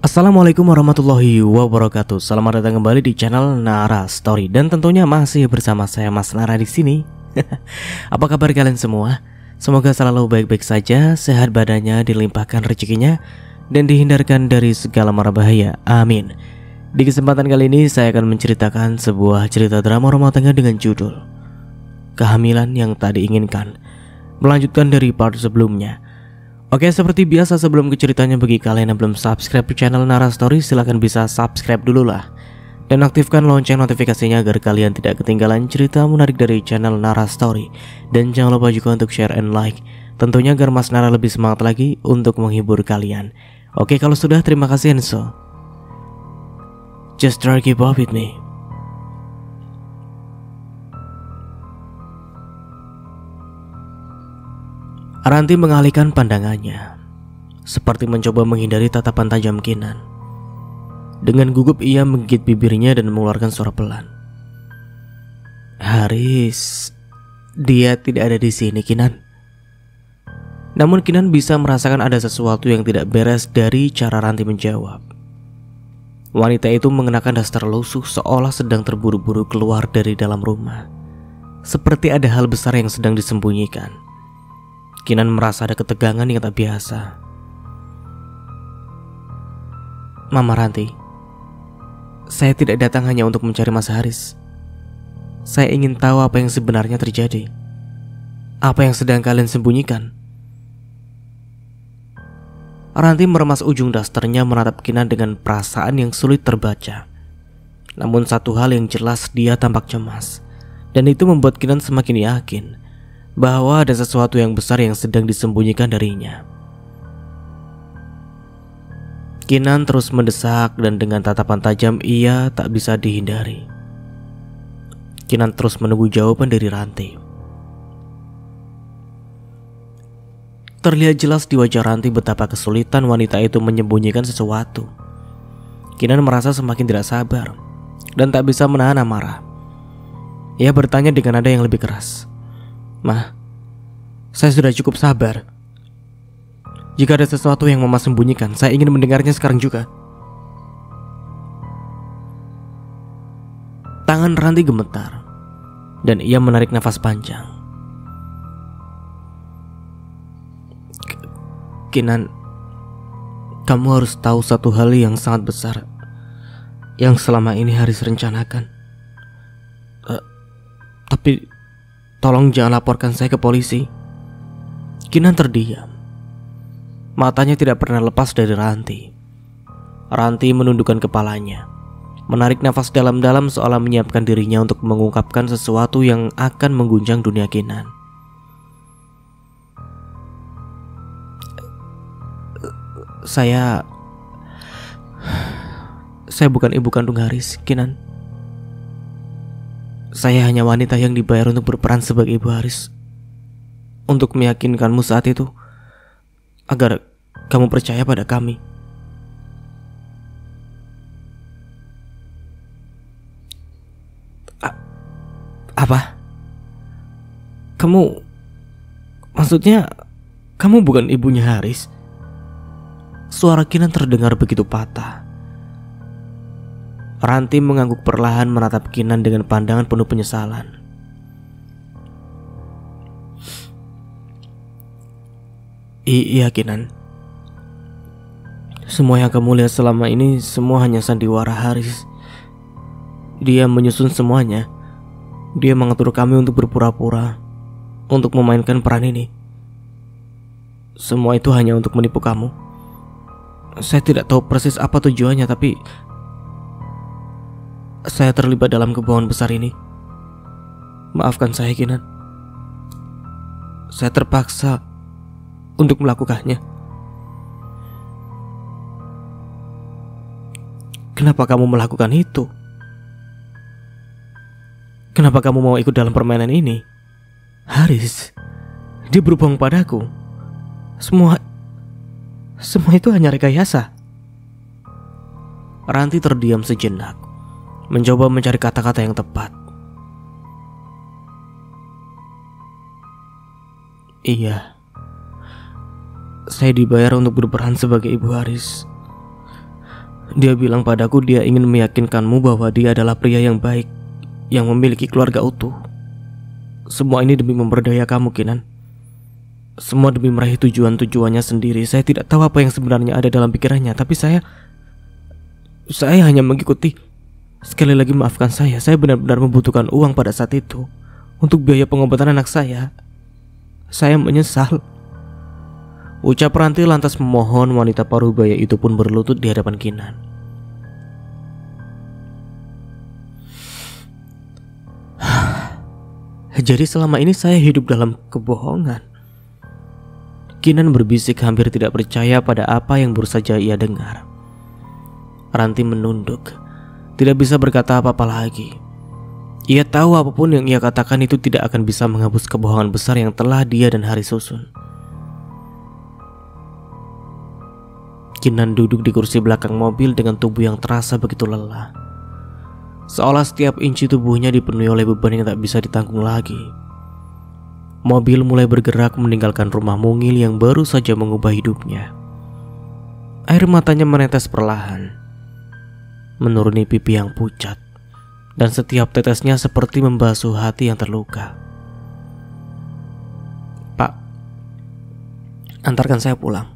Assalamualaikum warahmatullahi wabarakatuh. Selamat datang kembali di channel Nara Story dan tentunya masih bersama saya Mas Nara di sini. Apa kabar kalian semua? Semoga selalu baik-baik saja, sehat badannya, dilimpahkan rezekinya dan dihindarkan dari segala mara bahaya. Amin. Di kesempatan kali ini saya akan menceritakan sebuah cerita drama rumah tangga dengan judul Kehamilan yang Tak Diinginkan, melanjutkan dari part sebelumnya. Oke, seperti biasa sebelum ke ceritanya, bagi kalian yang belum subscribe di channel Nara Story, silahkan bisa subscribe dulu lah. Dan aktifkan lonceng notifikasinya agar kalian tidak ketinggalan cerita menarik dari channel Nara Story. Dan jangan lupa juga untuk share and like, tentunya agar Mas Nara lebih semangat lagi untuk menghibur kalian. Oke, kalau sudah, terima kasih Enso. Just try keep up with me. Ranti mengalihkan pandangannya, seperti mencoba menghindari tatapan tajam Kinan. Dengan gugup ia menggigit bibirnya dan mengeluarkan suara pelan. Haris, dia tidak ada di sini, Kinan. Namun Kinan bisa merasakan ada sesuatu yang tidak beres dari cara Ranti menjawab. Wanita itu mengenakan daster lusuh seolah sedang terburu-buru keluar dari dalam rumah, seperti ada hal besar yang sedang disembunyikan. Kinan merasa ada ketegangan yang tak biasa. Mama Ranti, saya tidak datang hanya untuk mencari Mas Haris. Saya ingin tahu apa yang sebenarnya terjadi. Apa yang sedang kalian sembunyikan? Ranti meremas ujung dasternya menatap Kinan dengan perasaan yang sulit terbaca. Namun satu hal yang jelas, dia tampak cemas. Dan itu membuat Kinan semakin yakin bahwa ada sesuatu yang besar yang sedang disembunyikan darinya. Kinan terus mendesak dan dengan tatapan tajam ia tak bisa dihindari. Kinan terus menunggu jawaban dari Ranti. Terlihat jelas di wajah Ranti betapa kesulitan wanita itu menyembunyikan sesuatu. Kinan merasa semakin tidak sabar dan tak bisa menahan amarah. Ia bertanya dengan nada yang lebih keras. Mah, saya sudah cukup sabar. Jika ada sesuatu yang Mama sembunyikan, saya ingin mendengarnya sekarang juga. Tangan Ranti gemetar dan ia menarik nafas panjang. Kinan, kamu harus tahu satu hal yang sangat besar yang selama ini Haris rencanakan. Tapi tolong jangan laporkan saya ke polisi. Kinan terdiam. Matanya tidak pernah lepas dari Ranti. Ranti menundukkan kepalanya, menarik nafas dalam-dalam seolah menyiapkan dirinya untuk mengungkapkan sesuatu yang akan mengguncang dunia Kinan. Saya bukan ibu kandung Haris, Kinan. Saya hanya wanita yang dibayar untuk berperan sebagai ibu Haris, untuk meyakinkanmu saat itu agar kamu percaya pada kami. Apa? Maksudnya kamu bukan ibunya Haris? Suara Kinan terdengar begitu patah. Ranti mengangguk perlahan menatap Kinan dengan pandangan penuh penyesalan. Iya Kinan, semua yang kamu lihat selama ini semua hanya sandiwara Haris. Dia menyusun semuanya. Dia mengatur kami untuk berpura-pura, untuk memainkan peran ini. Semua itu hanya untuk menipu kamu. Saya tidak tahu persis apa tujuannya, tapi saya terlibat dalam kebohongan besar ini. Maafkan saya Kinan. Saya terpaksa untuk melakukannya. Kenapa kamu melakukan itu? Kenapa kamu mau ikut dalam permainan ini? Haris, dia berbohong padaku. Semua itu hanya rekayasa. Ranti terdiam sejenak, mencoba mencari kata-kata yang tepat. Iya, saya dibayar untuk berperan sebagai ibu Haris. Dia bilang padaku dia ingin meyakinkanmu bahwa dia adalah pria yang baik, yang memiliki keluarga utuh. Semua ini demi memperdaya kamu, Kinan. Semua demi meraih tujuan-tujuannya sendiri. Saya tidak tahu apa yang sebenarnya ada dalam pikirannya, tapi saya hanya mengikuti. Sekali lagi maafkan saya benar-benar membutuhkan uang pada saat itu untuk biaya pengobatan anak saya. Saya menyesal. Ucap Ranti lantas memohon. Wanita parubaya itu pun berlutut di hadapan Kinan. Jadi selama ini saya hidup dalam kebohongan. Kinan berbisik hampir tidak percaya pada apa yang baru saja ia dengar. Ranti menunduk, tidak bisa berkata apa-apa lagi. Ia tahu apapun yang ia katakan itu tidak akan bisa menghapus kebohongan besar yang telah dia dan Haris susun. Kinan duduk di kursi belakang mobil dengan tubuh yang terasa begitu lelah. Seolah setiap inci tubuhnya dipenuhi oleh beban yang tak bisa ditanggung lagi. Mobil mulai bergerak meninggalkan rumah mungil yang baru saja mengubah hidupnya. Air matanya menetes perlahan, menuruni pipi yang pucat, dan setiap tetesnya seperti membasuh hati yang terluka. "Pak, antarkan saya pulang."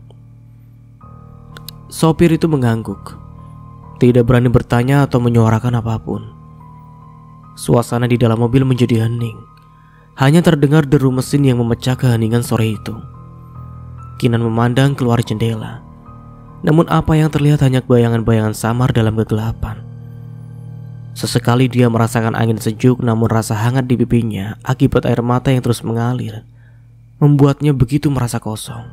Sopir itu mengangguk, tidak berani bertanya atau menyuarakan apapun. Suasana di dalam mobil menjadi hening. Hanya terdengar deru mesin yang memecah keheningan sore itu. Kinan memandang keluar jendela. Namun apa yang terlihat hanya bayangan-bayangan samar dalam kegelapan. Sesekali dia merasakan angin sejuk, namun rasa hangat di pipinya akibat air mata yang terus mengalir membuatnya begitu merasa kosong.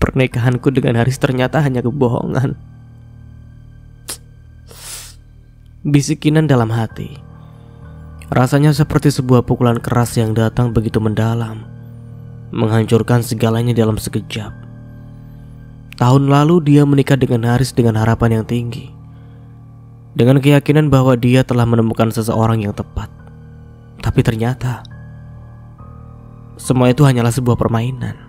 Pernikahanku dengan Haris ternyata hanya kebohongan, bisik Kinan dalam hati. Rasanya seperti sebuah pukulan keras yang datang begitu mendalam, menghancurkan segalanya dalam sekejap. Tahun lalu dia menikah dengan Haris dengan harapan yang tinggi, dengan keyakinan bahwa dia telah menemukan seseorang yang tepat. Tapi ternyata semua itu hanyalah sebuah permainan.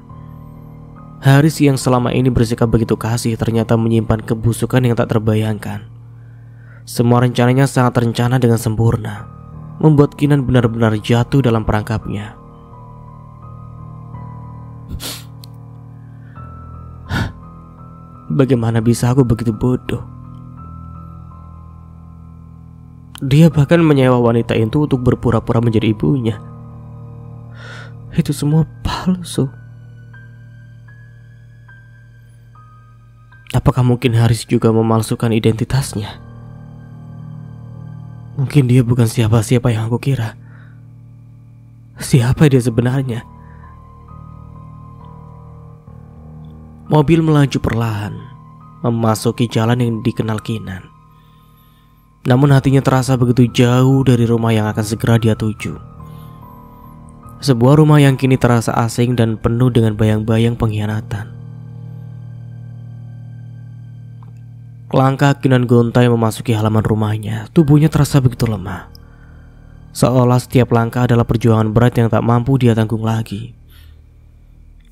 Haris yang selama ini bersikap begitu kasih ternyata menyimpan kebusukan yang tak terbayangkan. Semua rencananya sangat terencana dengan sempurna, membuat Kinan benar-benar jatuh dalam perangkapnya. Bagaimana bisa aku begitu bodoh? Dia bahkan menyewa wanita itu untuk berpura-pura menjadi ibunya. Itu semua palsu. Apakah mungkin Haris juga memalsukan identitasnya? Mungkin dia bukan siapa-siapa yang aku kira. Siapa dia sebenarnya? Mobil melaju perlahan, memasuki jalan yang dikenal Kinan. Namun hatinya terasa begitu jauh dari rumah yang akan segera dia tuju. Sebuah rumah yang kini terasa asing dan penuh dengan bayang-bayang pengkhianatan. Langkah Kinan gontai memasuki halaman rumahnya. Tubuhnya terasa begitu lemah, seolah setiap langkah adalah perjuangan berat yang tak mampu dia tanggung lagi.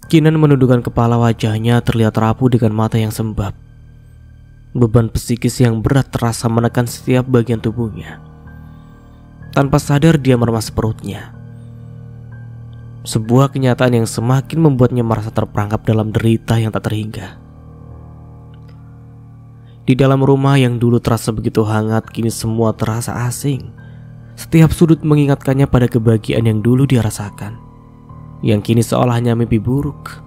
Kinan menundukkan kepala, wajahnya terlihat rapuh dengan mata yang sembab. Beban psikis yang berat terasa menekan setiap bagian tubuhnya. Tanpa sadar dia meremas perutnya. Sebuah kenyataan yang semakin membuatnya merasa terperangkap dalam derita yang tak terhingga. Di dalam rumah yang dulu terasa begitu hangat, kini semua terasa asing. Setiap sudut mengingatkannya pada kebahagiaan yang dulu dia rasakan, yang kini seolah hanya mimpi buruk.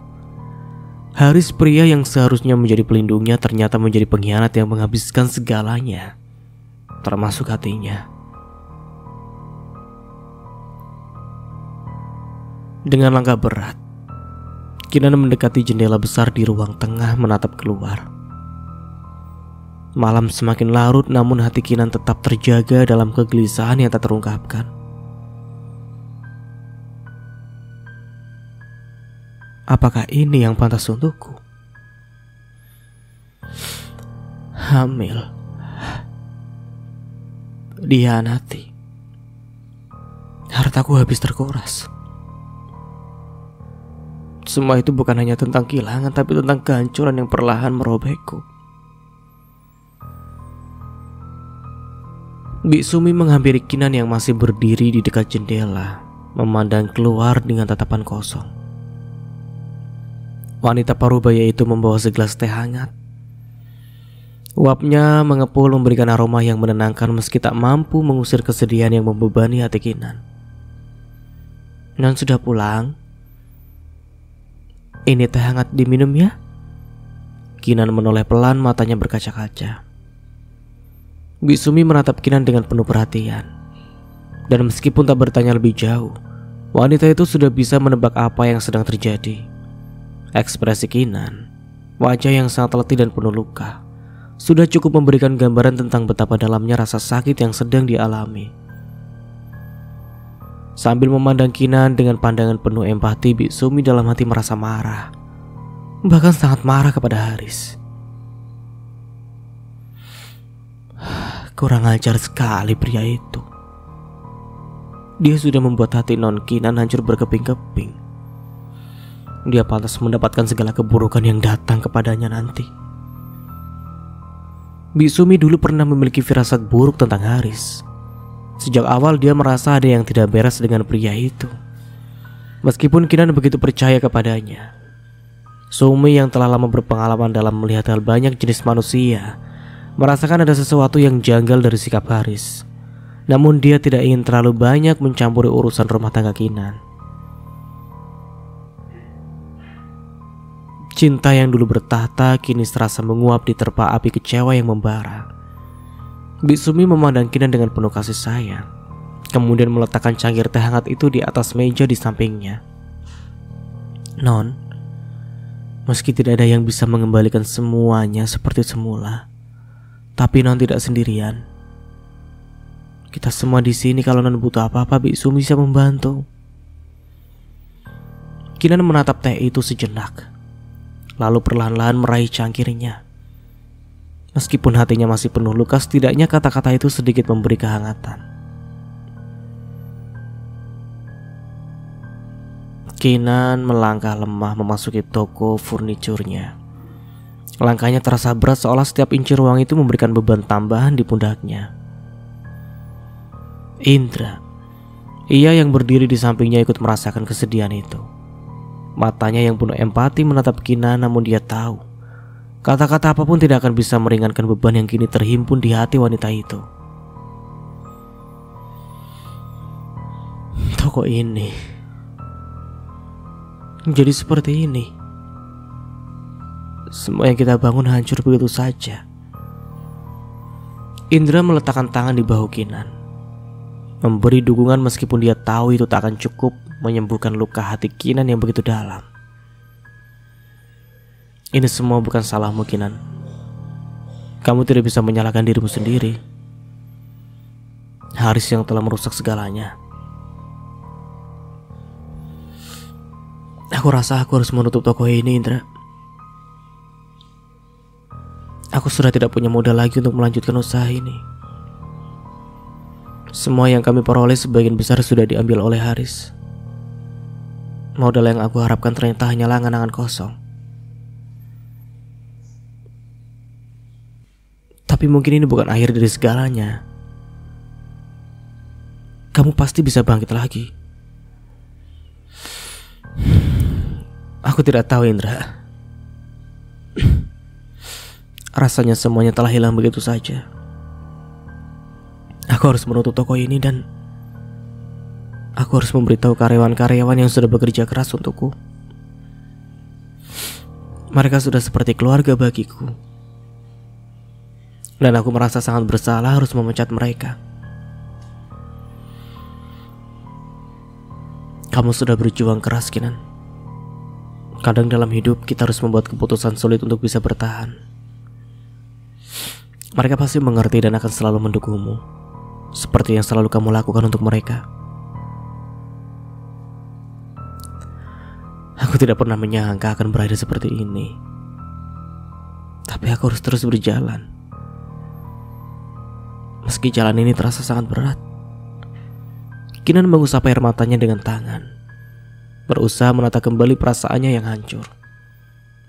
Haris, pria yang seharusnya menjadi pelindungnya, ternyata menjadi pengkhianat yang menghabiskan segalanya, termasuk hatinya. Dengan langkah berat, Kinan mendekati jendela besar di ruang tengah menatap keluar. Malam semakin larut, namun hati Kinan tetap terjaga dalam kegelisahan yang tak terungkapkan. Apakah ini yang pantas untukku? Hamil, dihianati, hartaku habis terkuras. Semua itu bukan hanya tentang kehilangan, tapi tentang kehancuran yang perlahan merobekku. Bik Sumi menghampiri Kinan yang masih berdiri di dekat jendela, memandang keluar dengan tatapan kosong. Wanita parubaya itu membawa segelas teh hangat. Uapnya mengepul memberikan aroma yang menenangkan meski tak mampu mengusir kesedihan yang membebani hati Kinan. "Non sudah pulang? Ini teh hangat diminum ya?" Kinan menoleh pelan, matanya berkaca-kaca. Bik Sumi menatap Kinan dengan penuh perhatian. Dan meskipun tak bertanya lebih jauh, wanita itu sudah bisa menebak apa yang sedang terjadi. Ekspresi Kinan, wajah yang sangat letih dan penuh luka, sudah cukup memberikan gambaran tentang betapa dalamnya rasa sakit yang sedang dialami. Sambil memandang Kinan dengan pandangan penuh empati, Bik Sumi dalam hati merasa marah, bahkan sangat marah kepada Haris. Kurang ajar sekali pria itu. Dia sudah membuat hati non Kinan hancur berkeping-keping. Dia pantas mendapatkan segala keburukan yang datang kepadanya nanti. Bik Sumi dulu pernah memiliki firasat buruk tentang Haris. Sejak awal dia merasa ada yang tidak beres dengan pria itu. Meskipun Kinan begitu percaya kepadanya, Sumi yang telah lama berpengalaman dalam melihat hal banyak jenis manusia merasakan ada sesuatu yang janggal dari sikap Haris. Namun dia tidak ingin terlalu banyak mencampuri urusan rumah tangga Kinan. Cinta yang dulu bertahta kini serasa menguap di terpa api kecewa yang membara. Bik Sumi memandang Kinan dengan penuh kasih sayang, kemudian meletakkan cangkir teh hangat itu di atas meja di sampingnya. "Non, meski tidak ada yang bisa mengembalikan semuanya seperti semula, tapi Non tidak sendirian. Kita semua di sini, kalau Non butuh apa-apa, Bik Sumi bisa membantu." Kinan menatap teh itu sejenak, lalu perlahan-lahan meraih cangkirnya. Meskipun hatinya masih penuh luka, setidaknya kata-kata itu sedikit memberi kehangatan. Kinan melangkah lemah memasuki toko furniturnya. Langkahnya terasa berat, seolah setiap inci ruang itu memberikan beban tambahan di pundaknya. Indra, ia yang berdiri di sampingnya, ikut merasakan kesedihan itu. Matanya yang penuh empati menatap Kinan, namun dia tahu kata-kata apapun tidak akan bisa meringankan beban yang kini terhimpun di hati wanita itu. Toko ini jadi seperti ini. Semua yang kita bangun hancur begitu saja. Indra meletakkan tangan di bahu Kinan, memberi dukungan meskipun dia tahu itu tak akan cukup menyembuhkan luka hati Kinan yang begitu dalam. "Ini semua bukan salahmu, Kinan. Kamu tidak bisa menyalahkan dirimu sendiri. Haris yang telah merusak segalanya. Aku rasa aku harus menutup toko ini, Indra. Aku sudah tidak punya modal lagi untuk melanjutkan usaha ini. Semua yang kami peroleh sebagian besar sudah diambil oleh Haris. Modal yang aku harapkan ternyata hanyalah angan-angan kosong. Tapi mungkin ini bukan akhir dari segalanya. Kamu pasti bisa bangkit lagi." Aku tidak tahu, Indra. Rasanya semuanya telah hilang begitu saja. Aku harus menutup toko ini dan aku harus memberitahu karyawan-karyawan yang sudah bekerja keras untukku. Mereka sudah seperti keluarga bagiku. Dan aku merasa sangat bersalah harus memecat mereka. Kamu sudah berjuang keras, Kinan. Kadang dalam hidup kita harus membuat keputusan sulit untuk bisa bertahan. Mereka pasti mengerti dan akan selalu mendukungmu, seperti yang selalu kamu lakukan untuk mereka. Aku tidak pernah menyangka akan berakhir seperti ini. Tapi aku harus terus berjalan. Meski jalan ini terasa sangat berat. Kinan mengusap air matanya dengan tangan. berusaha menata kembali perasaannya yang hancur.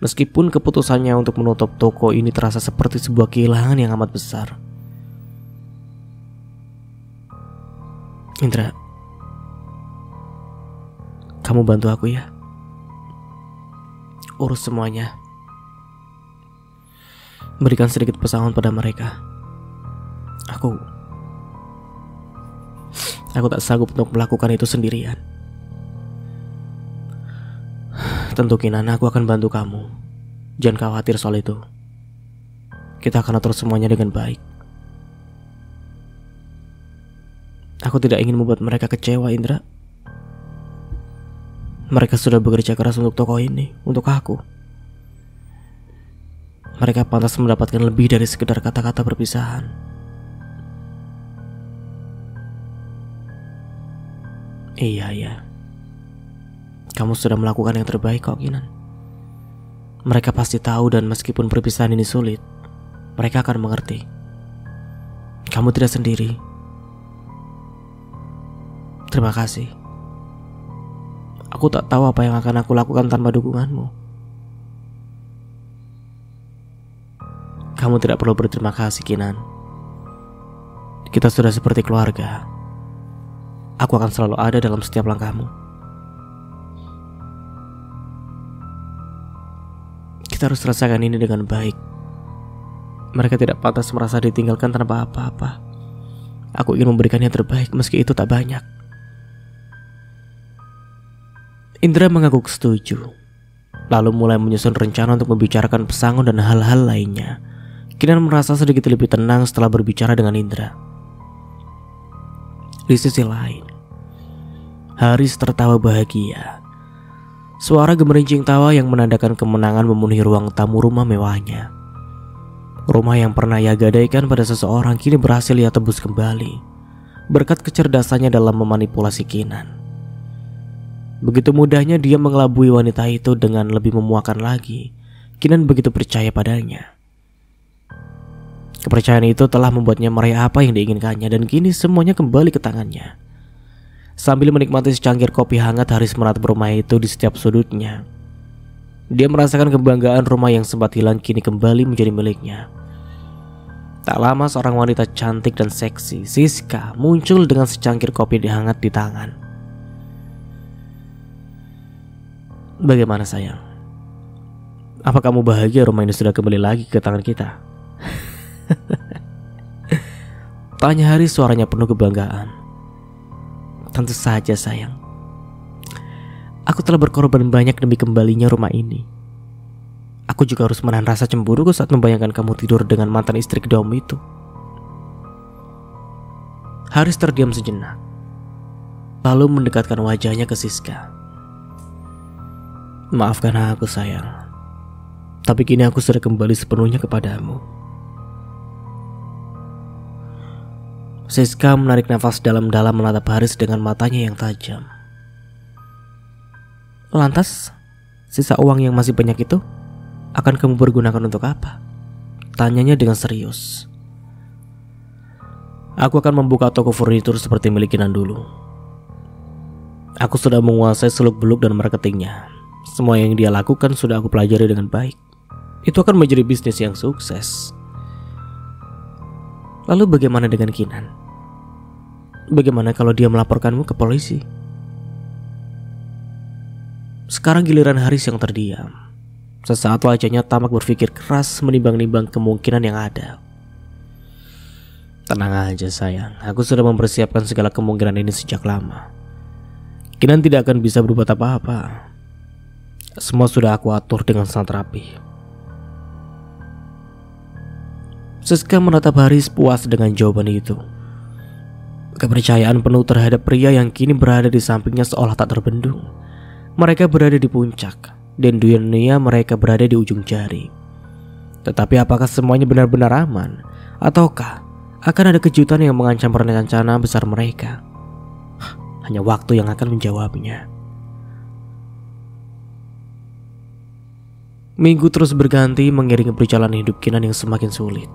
Meskipun keputusannya untuk menutup toko ini terasa seperti sebuah kehilangan yang amat besar. Indra, kamu bantu aku ya. Urus semuanya. Berikan sedikit pesangon pada mereka. Aku tak sanggup untuk melakukan itu sendirian. Tentu Kinan, aku akan bantu kamu. Jangan khawatir soal itu. Kita akan atur semuanya dengan baik. Aku tidak ingin membuat mereka kecewa, Indra. Mereka sudah bekerja keras untuk toko ini, untuk aku. Mereka pantas mendapatkan lebih dari sekedar kata-kata perpisahan. Iya. Kamu sudah melakukan yang terbaik kok, Kinan. Mereka pasti tahu, dan meskipun perpisahan ini sulit, mereka akan mengerti. Kamu tidak sendiri. Terima kasih. Aku tak tahu apa yang akan aku lakukan tanpa dukunganmu. Kamu tidak perlu berterima kasih, Kinan. Kita sudah seperti keluarga. Aku akan selalu ada dalam setiap langkahmu. Kita harus rasakan ini dengan baik. Mereka tidak pantas merasa ditinggalkan tanpa apa-apa. Aku ingin memberikan yang terbaik meski itu tak banyak. Indra mengangguk setuju, lalu mulai menyusun rencana untuk membicarakan pesangon dan hal-hal lainnya. Kinan merasa sedikit lebih tenang setelah berbicara dengan Indra. Di sisi lain, Haris tertawa bahagia. Suara gemerincing tawa yang menandakan kemenangan memenuhi ruang tamu rumah mewahnya. Rumah yang pernah ia gadaikan pada seseorang kini berhasil ia tebus kembali berkat kecerdasannya dalam memanipulasi Kinan. Begitu mudahnya dia mengelabui wanita itu dengan lebih memuakan lagi. Kinan begitu percaya padanya. Kepercayaan itu telah membuatnya meraih apa yang diinginkannya, dan kini semuanya kembali ke tangannya. Sambil menikmati secangkir kopi hangat, Haris menatap rumah itu di setiap sudutnya. Dia merasakan kebanggaan rumah yang sempat hilang kini kembali menjadi miliknya. Tak lama seorang wanita cantik dan seksi, Siska, muncul dengan secangkir kopi hangat di tangan. Bagaimana sayang? Apa kamu bahagia rumah ini sudah kembali lagi ke tangan kita? Tanya Haris, suaranya penuh kebanggaan. Tentu saja sayang. Aku telah berkorban banyak demi kembalinya rumah ini. Aku juga harus menahan rasa cemburuku saat membayangkan kamu tidur dengan mantan istri kedamu itu. Haris terdiam sejenak, lalu mendekatkan wajahnya ke Siska. Maafkan aku sayang, tapi kini aku sudah kembali sepenuhnya kepadamu. Siska menarik nafas dalam-dalam menatap Haris dengan matanya yang tajam. Lantas, sisa uang yang masih banyak itu akan kamu pergunakan untuk apa? Tanyanya dengan serius. Aku akan membuka toko furnitur seperti milik Kinan dulu. Aku sudah menguasai seluk-beluk dan marketingnya. Semua yang dia lakukan sudah aku pelajari dengan baik. Itu akan menjadi bisnis yang sukses. Lalu bagaimana dengan Kinan? Bagaimana kalau dia melaporkanmu ke polisi? Sekarang giliran Haris yang terdiam. Sesaat wajahnya tamak berpikir keras menimbang-nimbang kemungkinan yang ada. Tenang aja sayang, aku sudah mempersiapkan segala kemungkinan ini sejak lama. Kinan tidak akan bisa berbuat apa-apa. Semua sudah aku atur dengan sangat rapi. Siska menatap Haris puas dengan jawaban itu. Kepercayaan penuh terhadap pria yang kini berada di sampingnya seolah tak terbendung. Mereka berada di puncak, dan dunia mereka berada di ujung jari. Tetapi apakah semuanya benar-benar aman? Ataukah akan ada kejutan yang mengancam rencana besar mereka? Hanya waktu yang akan menjawabnya. Minggu terus berganti mengiringi perjalanan hidup Kinan yang semakin sulit.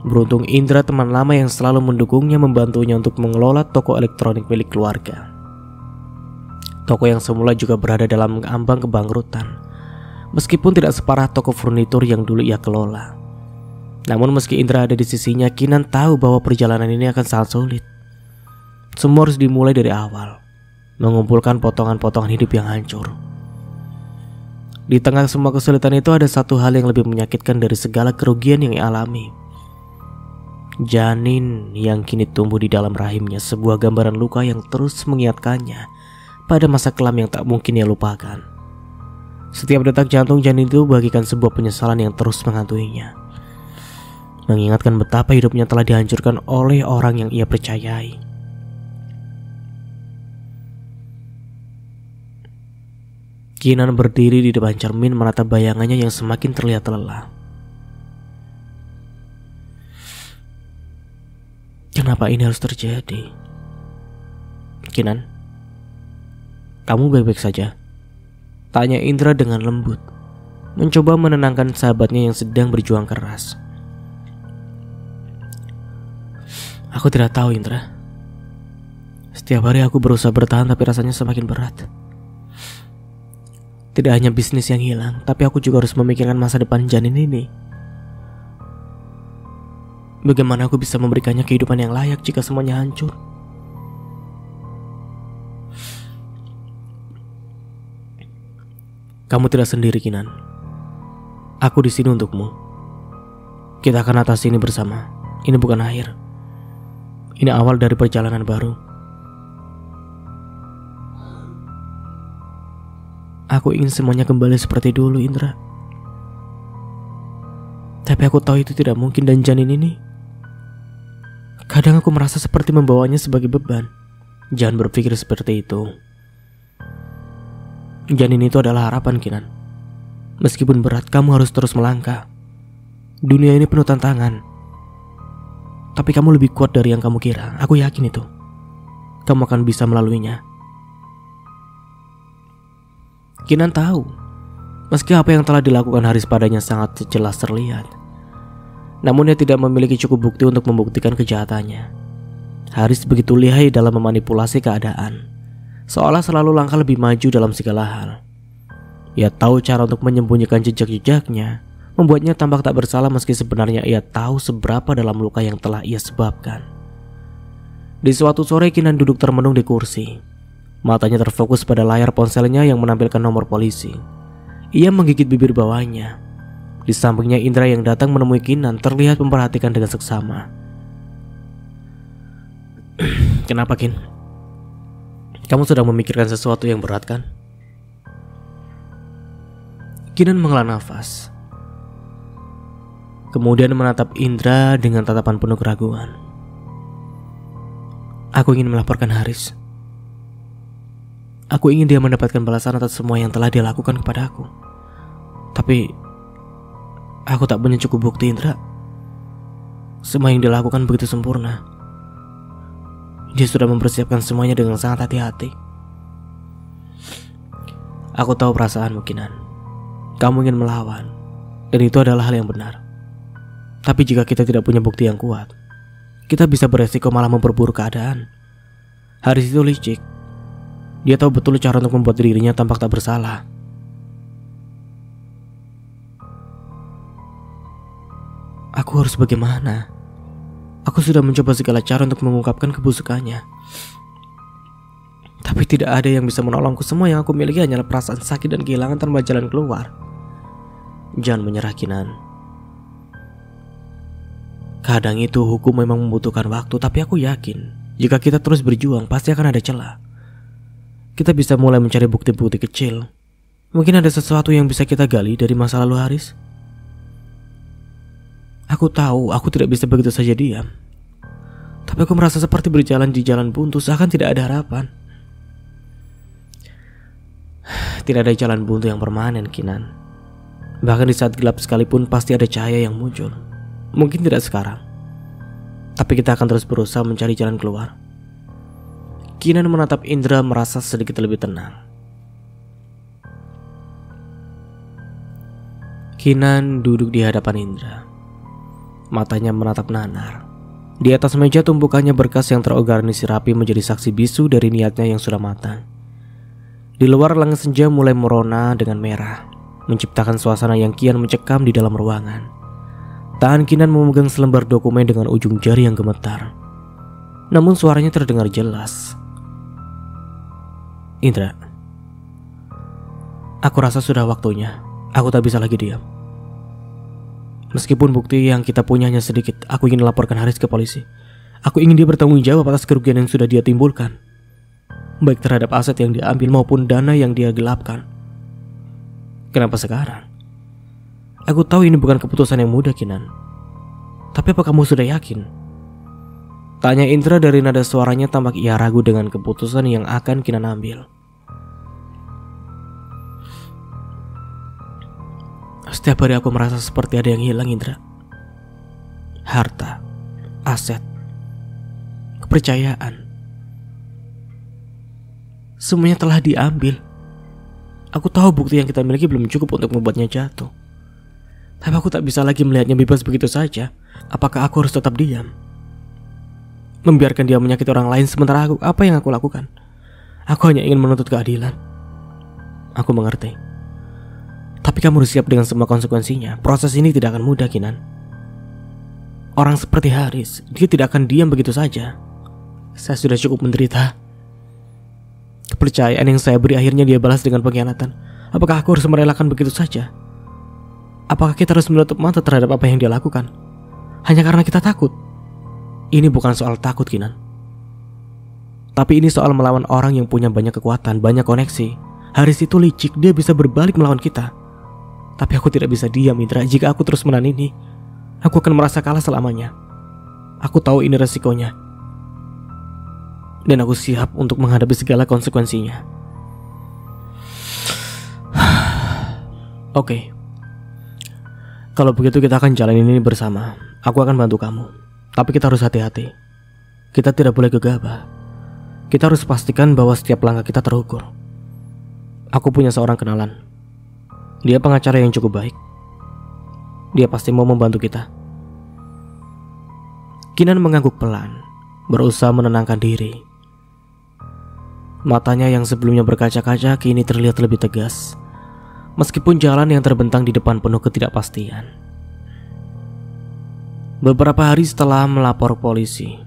Beruntung Indra, teman lama yang selalu mendukungnya, membantunya untuk mengelola toko elektronik milik keluarga. Toko yang semula juga berada dalam ambang kebangkrutan, meskipun tidak separah toko furnitur yang dulu ia kelola. Namun meski Indra ada di sisinya, Kinan tahu bahwa perjalanan ini akan sangat sulit. Semua harus dimulai dari awal, mengumpulkan potongan-potongan hidup yang hancur. Di tengah semua kesulitan itu ada satu hal yang lebih menyakitkan dari segala kerugian yang ia alami. Janin yang kini tumbuh di dalam rahimnya, sebuah gambaran luka yang terus mengingatkannya pada masa kelam yang tak mungkin ia lupakan. Setiap detak jantung janin itu bagikan sebuah penyesalan yang terus menghantuinya, mengingatkan betapa hidupnya telah dihancurkan oleh orang yang ia percayai. Kinan berdiri di depan cermin menatap bayangannya yang semakin terlihat lelah. Kenapa ini harus terjadi? Kinan, kamu baik-baik saja? Tanya Indra dengan lembut, mencoba menenangkan sahabatnya yang sedang berjuang keras. Aku tidak tahu, Indra. Setiap hari aku berusaha bertahan tapi rasanya semakin berat. Tidak hanya bisnis yang hilang, tapi aku juga harus memikirkan masa depan janin ini. Bagaimana aku bisa memberikannya kehidupan yang layak jika semuanya hancur? Kamu tidak sendiri, Kinan. Aku di sini untukmu. Kita akan atasi ini bersama. Ini bukan akhir. Ini awal dari perjalanan baru. Aku ingin semuanya kembali seperti dulu, Indra. Tapi aku tahu itu tidak mungkin dan janin ini, kadang aku merasa seperti membawanya sebagai beban. Jangan berpikir seperti itu. Janin itu adalah harapan, Kinan. Meskipun berat, kamu harus terus melangkah. Dunia ini penuh tantangan, tapi kamu lebih kuat dari yang kamu kira. Aku yakin itu. Kamu akan bisa melaluinya. Kinan tahu, meski apa yang telah dilakukan Haris padanya sangat jelas terlihat, namun ia tidak memiliki cukup bukti untuk membuktikan kejahatannya. Haris begitu lihai dalam memanipulasi keadaan, seolah selalu langkah lebih maju dalam segala hal. Ia tahu cara untuk menyembunyikan jejak-jejaknya, membuatnya tampak tak bersalah meski sebenarnya ia tahu seberapa dalam luka yang telah ia sebabkan. Di suatu sore, Kinan duduk termenung di kursi. Matanya terfokus pada layar ponselnya yang menampilkan nomor polisi. Ia menggigit bibir bawahnya. Di sampingnya Indra yang datang menemui Kinan terlihat memperhatikan dengan seksama. Kenapa, Kin? Kamu sedang memikirkan sesuatu yang berat, kan? Kinan menghela nafas, kemudian menatap Indra dengan tatapan penuh keraguan. Aku ingin melaporkan Haris. Aku ingin dia mendapatkan balasan atas semua yang telah dia lakukan kepada aku. Tapi aku tak punya cukup bukti, Indra. Semua yang dia lakukan begitu sempurna. Dia sudah mempersiapkan semuanya dengan sangat hati-hati. Aku tahu perasaanmu, Kinan. Kamu ingin melawan, dan itu adalah hal yang benar. Tapi jika kita tidak punya bukti yang kuat, kita bisa beresiko malah memperburuk keadaan. Haris itu licik. Dia tahu betul cara untuk membuat dirinya tampak tak bersalah. Aku harus bagaimana? Aku sudah mencoba segala cara untuk mengungkapkan kebusukannya, tapi tidak ada yang bisa menolongku. Semua yang aku miliki hanyalah perasaan sakit dan kehilangan tanpa jalan keluar. Jangan menyerah, Kinan. Kadang itu hukum memang membutuhkan waktu, tapi aku yakin jika kita terus berjuang pasti akan ada celah. Kita bisa mulai mencari bukti-bukti kecil. Mungkin ada sesuatu yang bisa kita gali dari masa lalu Haris. Aku tahu aku tidak bisa begitu saja diam, tapi aku merasa seperti berjalan di jalan buntu, seakan tidak ada harapan. Tidak ada jalan buntu yang permanen, Kinan. Bahkan di saat gelap sekalipun pasti ada cahaya yang muncul. Mungkin tidak sekarang, tapi kita akan terus berusaha mencari jalan keluar. Kinan menatap Indra merasa sedikit lebih tenang. Kinan duduk di hadapan Indra. Matanya menatap nanar. Di atas meja tumpukannya berkas yang terorganisir rapi menjadi saksi bisu dari niatnya yang sudah matang. Di luar langit senja mulai merona dengan merah, menciptakan suasana yang kian mencekam di dalam ruangan. Tangan Kinan memegang selembar dokumen dengan ujung jari yang gemetar. Namun suaranya terdengar jelas. Indra, aku rasa sudah waktunya. Aku tak bisa lagi diam. Meskipun bukti yang kita punya hanya sedikit, aku ingin laporkan Haris ke polisi. Aku ingin dia bertanggung jawab atas kerugian yang sudah dia timbulkan, baik terhadap aset yang diambil maupun dana yang dia gelapkan. Kenapa sekarang? Aku tahu ini bukan keputusan yang mudah, Kinan. Tapi apa kamu sudah yakin? Tanya Indra dari nada suaranya tampak ia ragu dengan keputusan yang akan Kinan ambil. Setiap hari aku merasa seperti ada yang hilang, Indra. Harta, aset, kepercayaan, semuanya telah diambil. Aku tahu bukti yang kita miliki belum cukup untuk membuatnya jatuh. Tapi aku tak bisa lagi melihatnya bebas begitu saja. Apakah aku harus tetap diam? Membiarkan dia menyakiti orang lain sementara aku, apa yang aku lakukan? Aku hanya ingin menuntut keadilan. Aku mengerti. Tapi kamu harus siap dengan semua konsekuensinya. Proses ini tidak akan mudah, Kinan. Orang seperti Haris, dia tidak akan diam begitu saja. Saya sudah cukup menderita. Kepercayaan yang saya beri akhirnya dia balas dengan pengkhianatan. Apakah aku harus merelakan begitu saja? Apakah kita harus menutup mata terhadap apa yang dia lakukan hanya karena kita takut? Ini bukan soal takut, Kinan. Tapi ini soal melawan orang yang punya banyak kekuatan, banyak koneksi. Haris itu licik, dia bisa berbalik melawan kita. Tapi aku tidak bisa diam, Indra. Jika aku terus menahan ini, aku akan merasa kalah selamanya. Aku tahu ini resikonya, dan aku siap untuk menghadapi segala konsekuensinya. Oke. Kalau begitu kita akan jalanin ini bersama. Aku akan bantu kamu. Tapi kita harus hati-hati. Kita tidak boleh gegabah. Kita harus pastikan bahwa setiap langkah kita terukur. Aku punya seorang kenalan. Dia pengacara yang cukup baik. Dia pasti mau membantu kita. Kinan mengangguk pelan, berusaha menenangkan diri. Matanya yang sebelumnya berkaca-kaca kini terlihat lebih tegas. Meskipun jalan yang terbentang di depan penuh ketidakpastian. Beberapa hari setelah melapor polisi,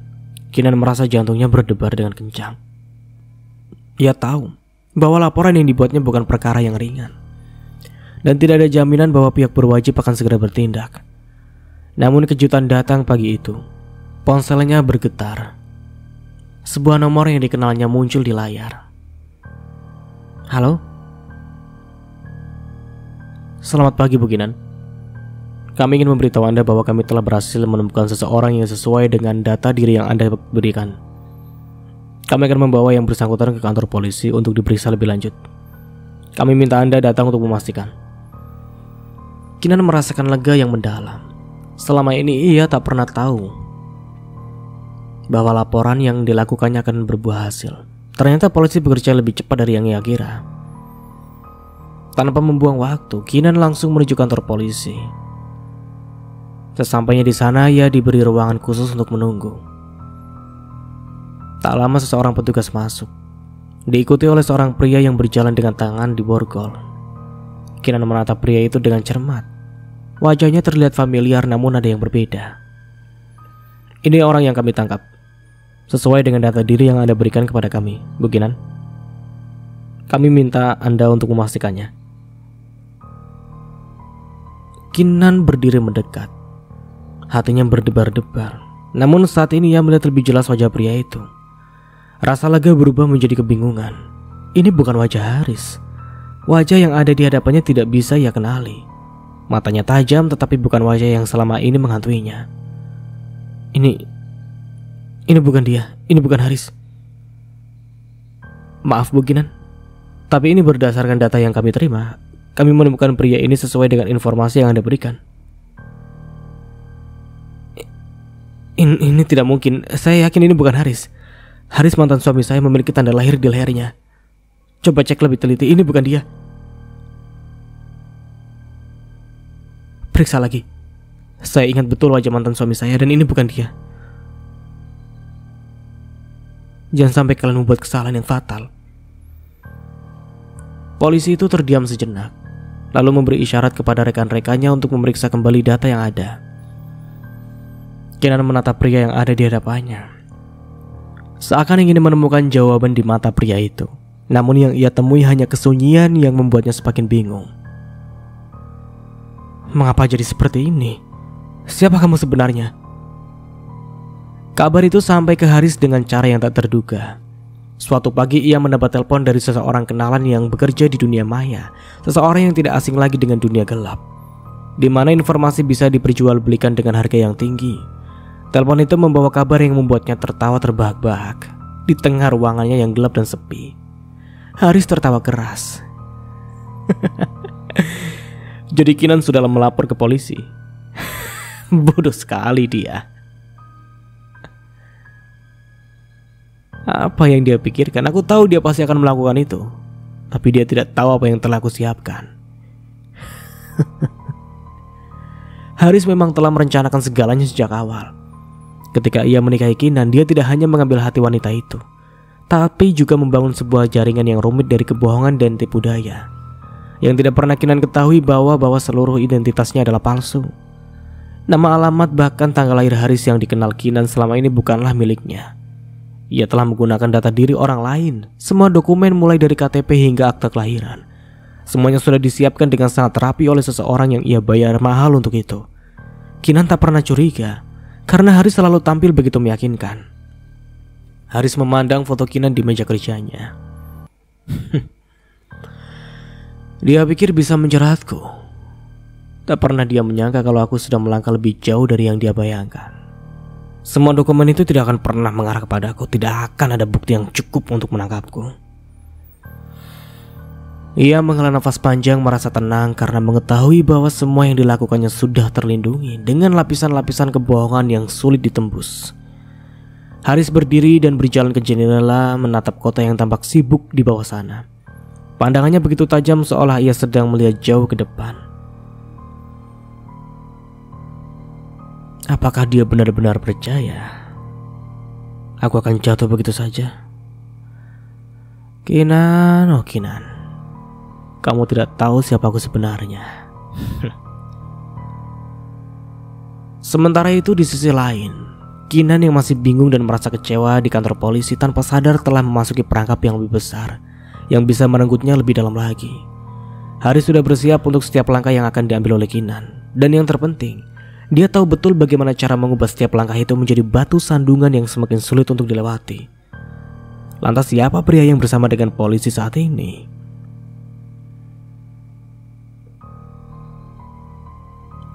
Kinan merasa jantungnya berdebar dengan kencang. Ia tahu bahwa laporan yang dibuatnya bukan perkara yang ringan, dan tidak ada jaminan bahwa pihak berwajib akan segera bertindak. Namun kejutan datang pagi itu. Ponselnya bergetar. Sebuah nomor yang dikenalnya muncul di layar. Halo? Selamat pagi, Bu Kinan. Kami ingin memberitahu Anda bahwa kami telah berhasil menemukan seseorang yang sesuai dengan data diri yang Anda berikan. Kami akan membawa yang bersangkutan ke kantor polisi untuk diperiksa lebih lanjut. Kami minta Anda datang untuk memastikan. Kinan merasakan lega yang mendalam. Selama ini ia tak pernah tahu bahwa laporan yang dilakukannya akan berbuah hasil. Ternyata polisi bekerja lebih cepat dari yang ia kira. Tanpa membuang waktu, Kinan langsung menuju kantor polisi. Sesampainya di sana, ia diberi ruangan khusus untuk menunggu. Tak lama seseorang petugas masuk, diikuti oleh seorang pria yang berjalan dengan tangan di borgol. Kinan menatap pria itu dengan cermat. Wajahnya terlihat familiar, namun ada yang berbeda. Ini orang yang kami tangkap, sesuai dengan data diri yang Anda berikan kepada kami, Bu Kinan. Kami minta Anda untuk memastikannya. Kinan berdiri mendekat. Hatinya berdebar-debar. Namun saat ini ia melihat lebih jelas wajah pria itu. Rasa lega berubah menjadi kebingungan. Ini bukan wajah Haris. Wajah yang ada di hadapannya tidak bisa ia kenali. Matanya tajam tetapi bukan wajah yang selama ini menghantuinya. Ini bukan dia. Ini bukan Haris. Maaf, Bu Kinan, tapi ini berdasarkan data yang kami terima. Kami menemukan pria ini sesuai dengan informasi yang Anda berikan. Ini tidak mungkin. Saya yakin ini bukan Haris. Haris mantan suami saya memiliki tanda lahir di lehernya. Coba cek lebih teliti. Ini bukan dia. Periksa lagi. Saya ingat betul wajah mantan suami saya dan ini bukan dia. Jangan sampai kalian membuat kesalahan yang fatal. Polisi itu terdiam sejenak, lalu memberi isyarat kepada rekan-rekannya untuk memeriksa kembali data yang ada. Kinan menatap pria yang ada di hadapannya, seakan ingin menemukan jawaban di mata pria itu. Namun yang ia temui hanya kesunyian yang membuatnya semakin bingung. Mengapa jadi seperti ini? Siapa kamu sebenarnya? Kabar itu sampai ke Haris dengan cara yang tak terduga. Suatu pagi ia mendapat telepon dari seseorang kenalan yang bekerja di dunia maya, seseorang yang tidak asing lagi dengan dunia gelap, di mana informasi bisa diperjualbelikan dengan harga yang tinggi. Telepon itu membawa kabar yang membuatnya tertawa terbahak-bahak di tengah ruangannya yang gelap dan sepi. Haris tertawa keras. Jadi Kinan sudah melapor ke polisi. Bodoh sekali dia. Apa yang dia pikirkan? Aku tahu dia pasti akan melakukan itu, tapi dia tidak tahu apa yang telah aku siapkan. Haris memang telah merencanakan segalanya sejak awal. Ketika ia menikahi Kinan, dia tidak hanya mengambil hati wanita itu, tapi juga membangun sebuah jaringan yang rumit dari kebohongan dan tipu daya. Yang tidak pernah Kinan ketahui bahwa seluruh identitasnya adalah palsu. Nama, alamat, bahkan tanggal lahir Haris yang dikenal Kinan selama ini bukanlah miliknya. Ia telah menggunakan data diri orang lain. Semua dokumen mulai dari KTP hingga akta kelahiran, semuanya sudah disiapkan dengan sangat rapi oleh seseorang yang ia bayar mahal untuk itu. Kinan tak pernah curiga, karena Haris selalu tampil begitu meyakinkan. Haris memandang foto Kinan di meja kerjanya. Dia pikir bisa menjeratku. Tak pernah dia menyangka kalau aku sudah melangkah lebih jauh dari yang dia bayangkan. Semua dokumen itu tidak akan pernah mengarah kepadaku. Tidak akan ada bukti yang cukup untuk menangkapku. Ia menghela nafas panjang, merasa tenang karena mengetahui bahwa semua yang dilakukannya sudah terlindungi dengan lapisan-lapisan kebohongan yang sulit ditembus. Haris berdiri dan berjalan ke jendela menatap kota yang tampak sibuk di bawah sana. Pandangannya begitu tajam seolah ia sedang melihat jauh ke depan. Apakah dia benar-benar percaya aku akan jatuh begitu saja? Kinan, oh Kinan, kamu tidak tahu siapa aku sebenarnya. Sementara itu di sisi lain, Kinan yang masih bingung dan merasa kecewa di kantor polisi tanpa sadar telah memasuki perangkap yang lebih besar, yang bisa merenggutnya lebih dalam lagi. Haris sudah bersiap untuk setiap langkah yang akan diambil oleh Kinan. Dan yang terpenting, dia tahu betul bagaimana cara mengubah setiap langkah itu menjadi batu sandungan yang semakin sulit untuk dilewati. Lantas siapa pria yang bersama dengan polisi saat ini?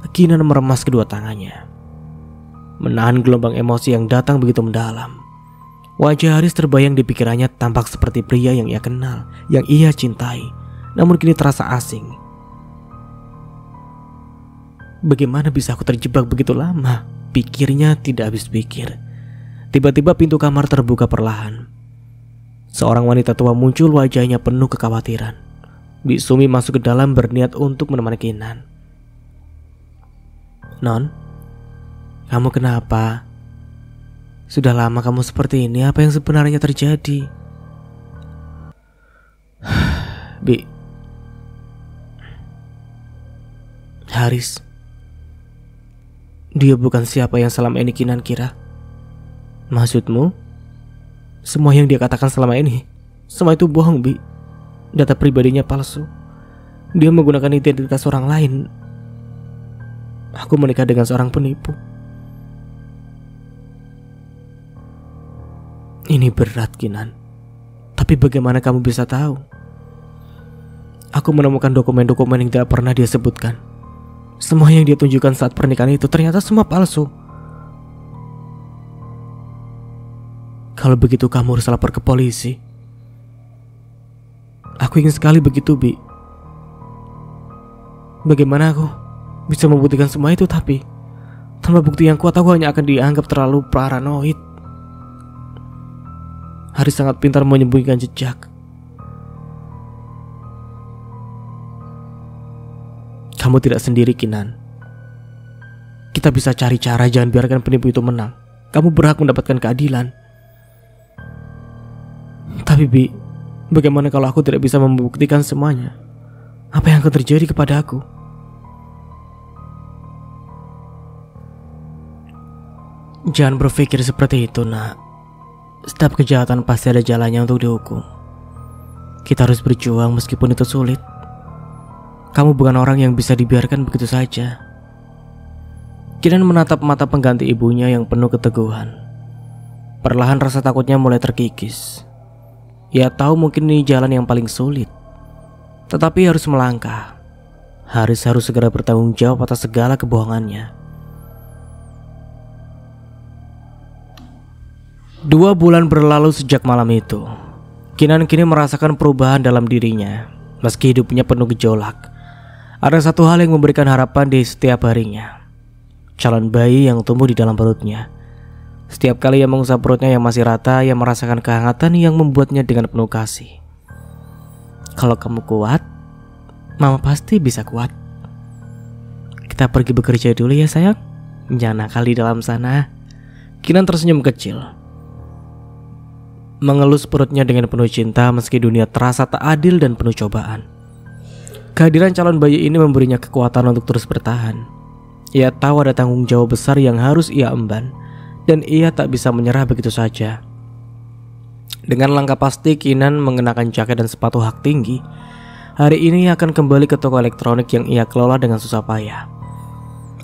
Kinan meremas kedua tangannya, menahan gelombang emosi yang datang begitu mendalam. Wajah Haris terbayang di pikirannya tampak seperti pria yang ia kenal, yang ia cintai, namun kini terasa asing. Bagaimana bisa aku terjebak begitu lama? Pikirnya tidak habis pikir. Tiba-tiba pintu kamar terbuka perlahan. Seorang wanita tua muncul, wajahnya penuh kekhawatiran. Bik Sumi masuk ke dalam berniat untuk menemani Kinan. Non, kamu kenapa? Sudah lama kamu seperti ini. Apa yang sebenarnya terjadi? Bi, Haris, dia bukan siapa yang selama ini Kinan kira. Maksudmu? Semua yang dia katakan selama ini, semua itu bohong, Bi. Data pribadinya palsu. Dia menggunakan identitas orang lain. Aku menikah dengan seorang penipu. Ini berat, Kinan. Tapi bagaimana kamu bisa tahu? Aku menemukan dokumen-dokumen yang tidak pernah dia sebutkan. Semua yang dia tunjukkan saat pernikahan itu ternyata semua palsu. Kalau begitu kamu harus lapor ke polisi. Aku ingin sekali begitu, Bi. Bagaimana aku bisa membuktikan semua itu, tapi tanpa bukti yang kuat aku hanya akan dianggap terlalu paranoid. Haris sangat pintar menyembunyikan jejak. Kamu tidak sendiri, Kinan. Kita bisa cari cara, jangan biarkan penipu itu menang. Kamu berhak mendapatkan keadilan. Tapi Bi, Bagaimana kalau aku tidak bisa membuktikan semuanya? Apa yang akan terjadi kepada aku? Jangan berpikir seperti itu, nak. Setiap kejahatan pasti ada jalannya untuk dihukum. Kita harus berjuang meskipun itu sulit. Kamu bukan orang yang bisa dibiarkan begitu saja. Kinan menatap mata pengganti ibunya yang penuh keteguhan. Perlahan rasa takutnya mulai terkikis. Ia tahu mungkin ini jalan yang paling sulit, tetapi harus melangkah. Haris harus segera bertanggung jawab atas segala kebohongannya. 2 bulan berlalu sejak malam itu. Kinan kini merasakan perubahan dalam dirinya. Meski hidupnya penuh gejolak, ada satu hal yang memberikan harapan di setiap harinya. Calon bayi yang tumbuh di dalam perutnya. Setiap kali ia mengusap perutnya yang masih rata, ia merasakan kehangatan yang membuatnya dengan penuh kasih. Kalau kamu kuat, mama pasti bisa kuat. Kita pergi bekerja dulu ya sayang. Jangan nakal di dalam sana. Kinan tersenyum kecil, mengelus perutnya dengan penuh cinta meski dunia terasa tak adil dan penuh cobaan. Kehadiran calon bayi ini memberinya kekuatan untuk terus bertahan. Ia tahu ada tanggung jawab besar yang harus ia emban, dan ia tak bisa menyerah begitu saja. Dengan langkah pasti Kinan mengenakan jaket dan sepatu hak tinggi. Hari ini ia akan kembali ke toko elektronik yang ia kelola dengan susah payah.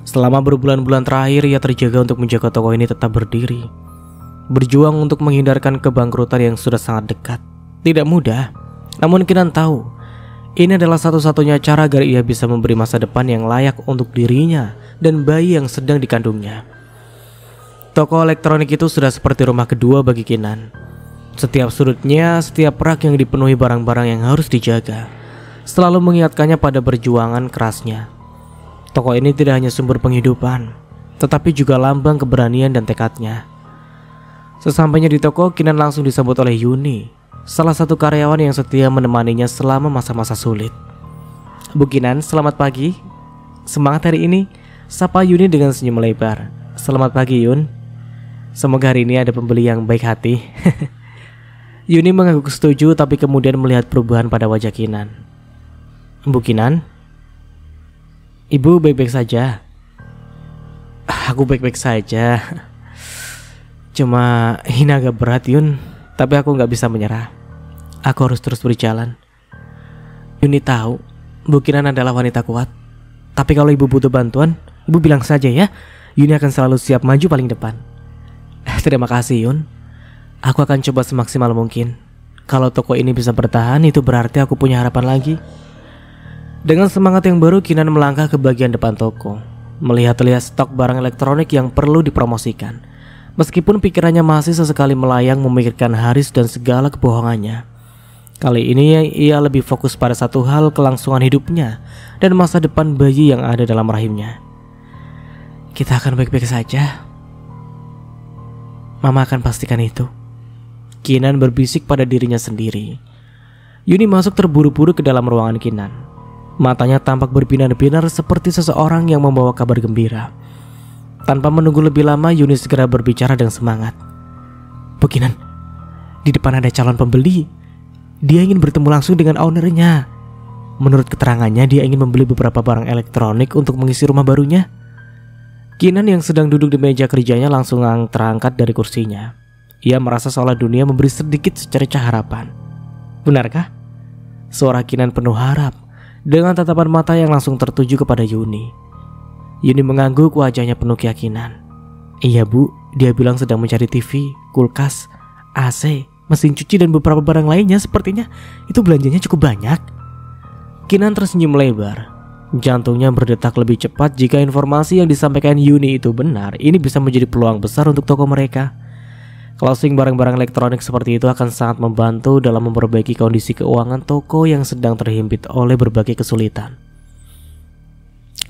Selama berbulan-bulan terakhir ia terjaga untuk menjaga toko ini tetap berdiri, berjuang untuk menghindarkan kebangkrutan yang sudah sangat dekat. Tidak mudah, namun Kinan tahu ini adalah satu-satunya cara agar ia bisa memberi masa depan yang layak untuk dirinya dan bayi yang sedang dikandungnya. Toko elektronik itu sudah seperti rumah kedua bagi Kinan. Setiap sudutnya, setiap rak yang dipenuhi barang-barang yang harus dijaga, selalu mengingatkannya pada perjuangan kerasnya. Toko ini tidak hanya sumber penghidupan, tetapi juga lambang keberanian dan tekadnya. Sesampainya di toko, Kinan langsung disambut oleh Yuni, salah satu karyawan yang setia menemaninya selama masa-masa sulit. Bu Kinan, selamat pagi. Semangat hari ini, sapa Yuni dengan senyum lebar. Selamat pagi Yun. Semoga hari ini ada pembeli yang baik hati. Yuni mengangguk setuju, tapi kemudian melihat perubahan pada wajah Kinan. Bu Kinan, ibu baik-baik saja. Aku baik-baik saja. Cuma ini agak berat Yun, tapi aku gak bisa menyerah. Aku harus terus berjalan. Yuni tahu Bu Kinan adalah wanita kuat, tapi kalau ibu butuh bantuan, ibu bilang saja ya. Yuni akan selalu siap maju paling depan. Terima kasih Yun. Aku akan coba semaksimal mungkin. Kalau toko ini bisa bertahan, itu berarti aku punya harapan lagi. Dengan semangat yang baru, Kinan melangkah ke bagian depan toko, melihat-lihat stok barang elektronik yang perlu dipromosikan. Meskipun pikirannya masih sesekali melayang memikirkan Haris dan segala kebohongannya, kali ini ia lebih fokus pada satu hal, kelangsungan hidupnya dan masa depan bayi yang ada dalam rahimnya. Kita akan baik-baik saja. Mama akan pastikan itu. Kinan berbisik pada dirinya sendiri. Yuni masuk terburu-buru ke dalam ruangan Kinan. Matanya tampak berbinar-binar seperti seseorang yang membawa kabar gembira. Tanpa menunggu lebih lama, Yuni segera berbicara dengan semangat. Bu Kinan, di depan ada calon pembeli. Dia ingin bertemu langsung dengan ownernya. Menurut keterangannya, dia ingin membeli beberapa barang elektronik untuk mengisi rumah barunya. Kinan yang sedang duduk di meja kerjanya langsung terangkat dari kursinya. Ia merasa seolah dunia memberi sedikit secercah harapan. Benarkah? Suara Kinan penuh harap, dengan tatapan mata yang langsung tertuju kepada Yuni. Yuni mengangguk, wajahnya penuh keyakinan. Iya bu, dia bilang sedang mencari TV, kulkas, AC, mesin cuci dan beberapa barang lainnya. Sepertinya itu belanjanya cukup banyak. Kinan tersenyum lebar. Jantungnya berdetak lebih cepat. Jika informasi yang disampaikan Yuni itu benar, ini bisa menjadi peluang besar untuk toko mereka. Closing barang-barang elektronik seperti itu akan sangat membantu dalam memperbaiki kondisi keuangan toko yang sedang terhimpit oleh berbagai kesulitan.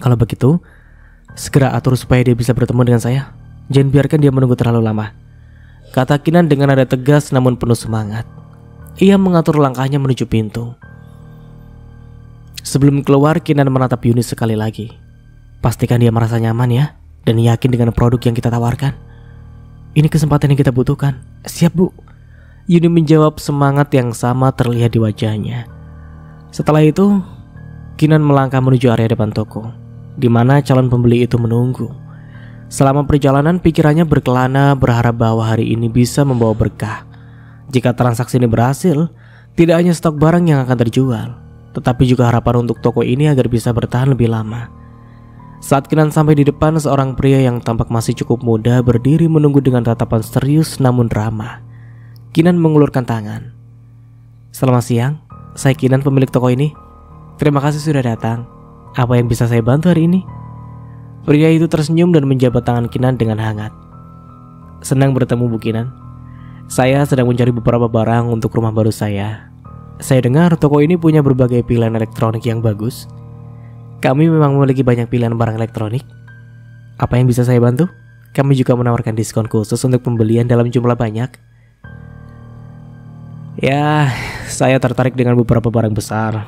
Kalau begitu, segera atur supaya dia bisa bertemu dengan saya. Jangan biarkan dia menunggu terlalu lama, kata Kinan dengan nada tegas namun penuh semangat. Ia mengatur langkahnya menuju pintu. Sebelum keluar, Kinan menatap Yuni sekali lagi. Pastikan dia merasa nyaman ya, dan yakin dengan produk yang kita tawarkan. Ini kesempatan yang kita butuhkan. Siap bu. Yuni menjawab, semangat yang sama terlihat di wajahnya. Setelah itu, Kinan melangkah menuju area depan toko, di mana calon pembeli itu menunggu. Selama perjalanan, pikirannya berkelana berharap bahwa hari ini bisa membawa berkah. Jika transaksi ini berhasil, tidak hanya stok barang yang akan terjual, tetapi juga harapan untuk toko ini agar bisa bertahan lebih lama. Saat Kinan sampai di depan, seorang pria yang tampak masih cukup muda berdiri menunggu dengan tatapan serius namun ramah. Kinan mengulurkan tangan. "Selamat siang, saya Kinan, pemilik toko ini. Terima kasih sudah datang. Apa yang bisa saya bantu hari ini?" Pria itu tersenyum dan menjabat tangan Kinan dengan hangat. "Senang bertemu Bu Kinan. Saya sedang mencari beberapa barang untuk rumah baru saya. Saya dengar toko ini punya berbagai pilihan elektronik yang bagus. Kami memang memiliki banyak pilihan barang elektronik. Apa yang bisa saya bantu? Kami juga menawarkan diskon khusus untuk pembelian dalam jumlah banyak." "Ya, saya tertarik dengan beberapa barang besar.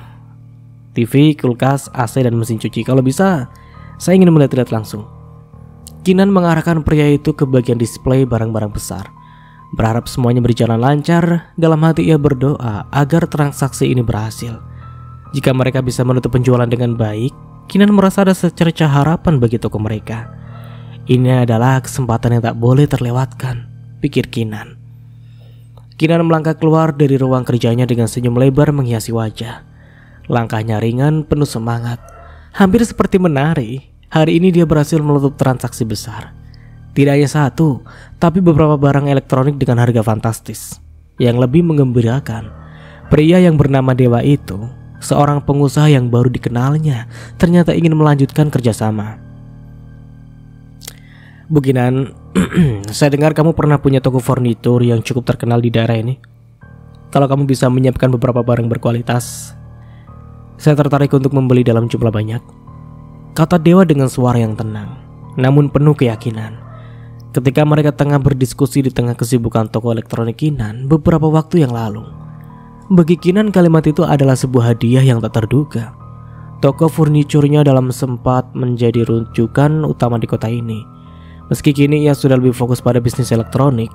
TV, kulkas, AC, dan mesin cuci. Kalau bisa, saya ingin melihat-lihat langsung." Kinan mengarahkan pria itu ke bagian display barang-barang besar. Berharap semuanya berjalan lancar, dalam hati ia berdoa agar transaksi ini berhasil. Jika mereka bisa menutup penjualan dengan baik, Kinan merasa ada secercah harapan bagi toko mereka. Ini adalah kesempatan yang tak boleh terlewatkan, pikir Kinan. Kinan melangkah keluar dari ruang kerjanya dengan senyum lebar menghiasi wajah. Langkahnya ringan, penuh semangat. Hampir seperti menari, hari ini dia berhasil menutup transaksi besar. Tidak hanya satu, tapi beberapa barang elektronik dengan harga fantastis. Yang lebih menggembirakan, pria yang bernama Dewa itu, seorang pengusaha yang baru dikenalnya, ternyata ingin melanjutkan kerjasama. "Bu Kinan, saya dengar kamu pernah punya toko furnitur yang cukup terkenal di daerah ini. Kalau kamu bisa menyiapkan beberapa barang berkualitas, saya tertarik untuk membeli dalam jumlah banyak," kata Dewa dengan suara yang tenang, namun penuh keyakinan. Ketika mereka tengah berdiskusi di tengah kesibukan toko elektronik Kinan beberapa waktu yang lalu, bagi Kinan kalimat itu adalah sebuah hadiah yang tak terduga. Toko furniturnya dalam sempat menjadi rujukan utama di kota ini. Meski kini ia sudah lebih fokus pada bisnis elektronik,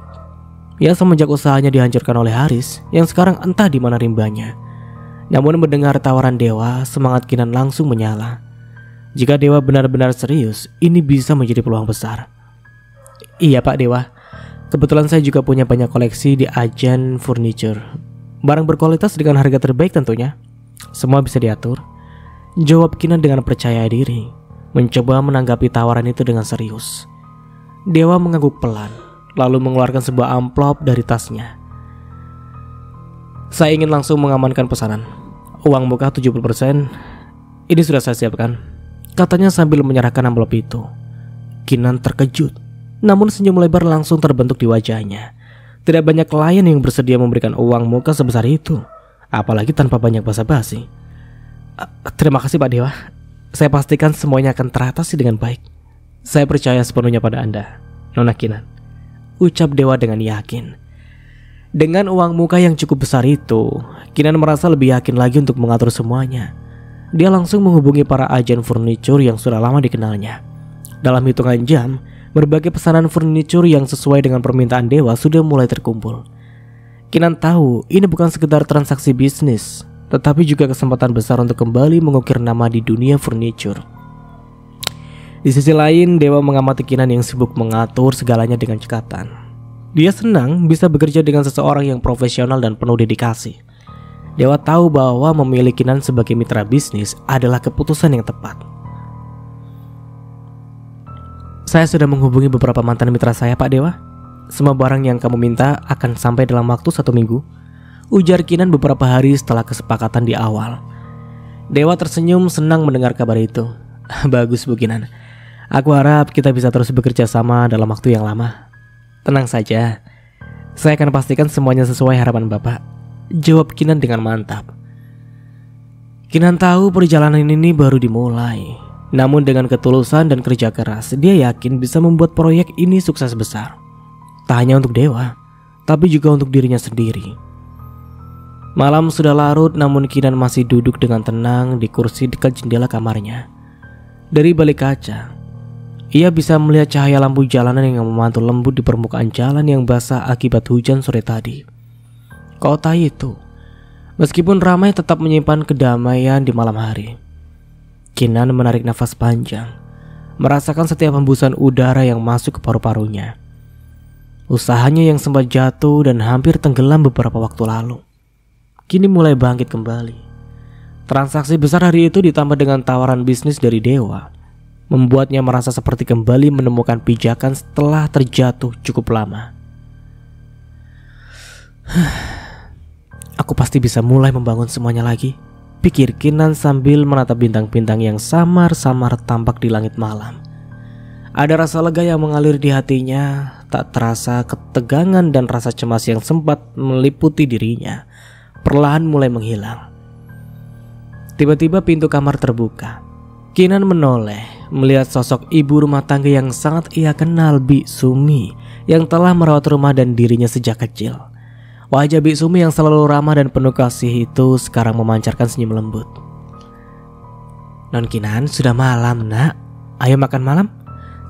ya semenjak usahanya dihancurkan oleh Haris yang sekarang entah di mana rimbanya. Namun mendengar tawaran Dewa, semangat Kinan langsung menyala. Jika Dewa benar-benar serius, ini bisa menjadi peluang besar. "Iya Pak Dewa, kebetulan saya juga punya banyak koleksi di agen furniture. Barang berkualitas dengan harga terbaik tentunya. Semua bisa diatur," jawab Kinan dengan percaya diri, mencoba menanggapi tawaran itu dengan serius. Dewa mengangguk pelan, lalu mengeluarkan sebuah amplop dari tasnya. "Saya ingin langsung mengamankan pesanan. Uang muka 70%, ini sudah saya siapkan," katanya sambil menyerahkan amplop itu. Kinan terkejut, namun senyum lebar langsung terbentuk di wajahnya. Tidak banyak klien yang bersedia memberikan uang muka sebesar itu, apalagi tanpa banyak basa-basi. "Terima kasih Pak Dewa. Saya pastikan semuanya akan teratasi dengan baik. Saya percaya sepenuhnya pada Anda, Nona Kinan," ucap Dewa dengan yakin. Dengan uang muka yang cukup besar itu, Kinan merasa lebih yakin lagi untuk mengatur semuanya. Dia langsung menghubungi para agen furnitur yang sudah lama dikenalnya. Dalam hitungan jam, berbagai pesanan furnitur yang sesuai dengan permintaan Dewa sudah mulai terkumpul. Kinan tahu ini bukan sekedar transaksi bisnis, tetapi juga kesempatan besar untuk kembali mengukir nama di dunia furnitur. Di sisi lain, Dewa mengamati Kinan yang sibuk mengatur segalanya dengan cekatan. Dia senang bisa bekerja dengan seseorang yang profesional dan penuh dedikasi. Dewa tahu bahwa memilih Kinan sebagai mitra bisnis adalah keputusan yang tepat. "Saya sudah menghubungi beberapa mantan mitra saya Pak Dewa. Semua barang yang kamu minta akan sampai dalam waktu 1 minggu," ujar Kinan beberapa hari setelah kesepakatan di awal. Dewa tersenyum senang mendengar kabar itu. "Bagus Bu Kinan. Aku harap kita bisa terus bekerja sama dalam waktu yang lama." "Tenang saja, saya akan pastikan semuanya sesuai harapan Bapak," jawab Kinan dengan mantap. Kinan tahu perjalanan ini baru dimulai, namun dengan ketulusan dan kerja keras, dia yakin bisa membuat proyek ini sukses besar. Tak hanya untuk Dewa, tapi juga untuk dirinya sendiri. Malam sudah larut, namun Kinan masih duduk dengan tenang di kursi dekat jendela kamarnya. Dari balik kaca, ia bisa melihat cahaya lampu jalanan yang memantul lembut di permukaan jalan yang basah akibat hujan sore tadi. Kota itu, meskipun ramai, tetap menyimpan kedamaian di malam hari. Kinan menarik nafas panjang, merasakan setiap hembusan udara yang masuk ke paru-parunya. Usahanya yang sempat jatuh dan hampir tenggelam beberapa waktu lalu, kini mulai bangkit kembali. Transaksi besar hari itu ditambah dengan tawaran bisnis dari Dewa, membuatnya merasa seperti kembali menemukan pijakan setelah terjatuh cukup lama. Aku pasti bisa mulai membangun semuanya lagi, pikir Kinan sambil menatap bintang-bintang yang samar-samar tampak di langit malam. Ada rasa lega yang mengalir di hatinya, tak terasa ketegangan dan rasa cemas yang sempat meliputi dirinya perlahan mulai menghilang. Tiba-tiba pintu kamar terbuka. Kinan menoleh melihat sosok ibu rumah tangga yang sangat ia kenal, Bi Sumi, yang telah merawat rumah dan dirinya sejak kecil. Wajah Bi Sumi yang selalu ramah dan penuh kasih itu sekarang memancarkan senyum lembut. "Non Kinan, sudah malam nak. Ayo makan malam.